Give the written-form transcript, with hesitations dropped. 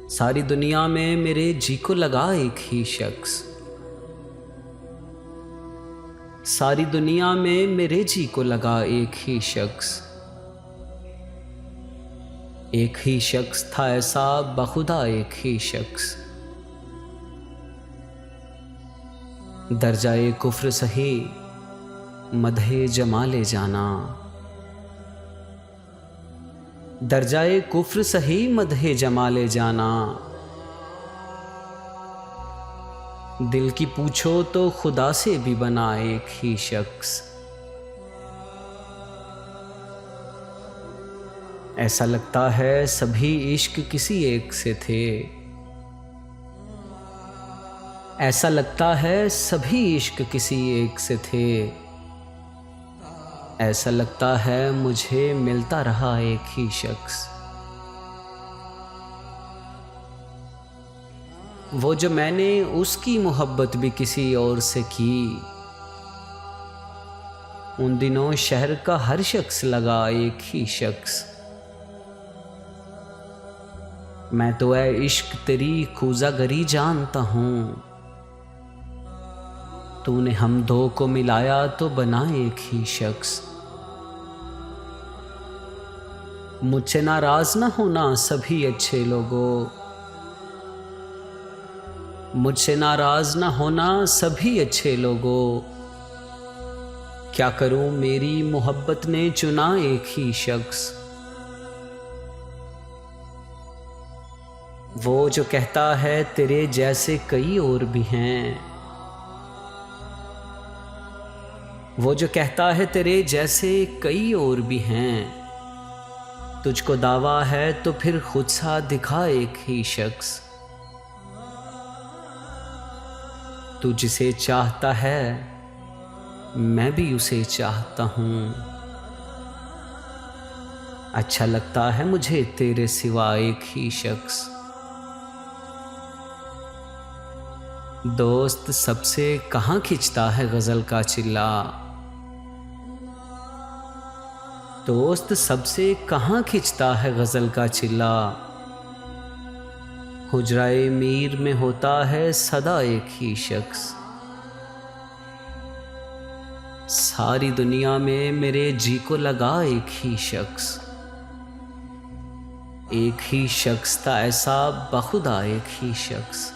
सारी दुनिया में मेरे जी को लगा एक ही शख्स। सारी दुनिया में मेरे जी को लगा एक ही शख्स। एक ही शख्स था ऐसा बखुदा एक ही शख्स। दर्जाए कुफ्र सही मदहे जमाले जाना। दर्जाए कुफ्र सही मदहे जमाले जाना। दिल की पूछो तो खुदा से भी बना एक ही शख्स। ऐसा लगता है सभी इश्क किसी एक से थे। ऐसा लगता है सभी इश्क किसी एक से थे। ऐसा लगता है मुझे मिलता रहा एक ही शख्स। वो जो मैंने उसकी मोहब्बत भी किसी और से की। उन दिनों शहर का हर शख्स लगा एक ही शख्स। मैं तो ऐ इश्क तेरी खूजागरी जानता हूँ। तूने हम दो को मिलाया तो बना एक ही शख्स। मुझसे नाराज ना होना सभी अच्छे लोगों। मुझसे नाराज ना होना सभी अच्छे लोगों। क्या करूं मेरी मोहब्बत ने चुना एक ही शख्स। वो जो कहता है तेरे जैसे कई और भी हैं। वो जो कहता है तेरे जैसे कई और भी हैं। तुझको दावा है तो फिर खुद सा दिखा एक ही शख्स। तू जिसे चाहता है मैं भी उसे चाहता हूँ। अच्छा लगता है मुझे तेरे सिवा एक ही शख्स। दोस्त सबसे कहाँ खिंचता है गज़ल का चिल्ला। दोस्त सबसे कहाँ खिंचता है गज़ल का चिल्ला। हुजराए मीर में होता है सदा एक ही शख्स। सारी दुनिया में मेरे जी को लगा एक ही शख्स। एक ही शख्स था ऐसा बखुदा एक ही शख्स।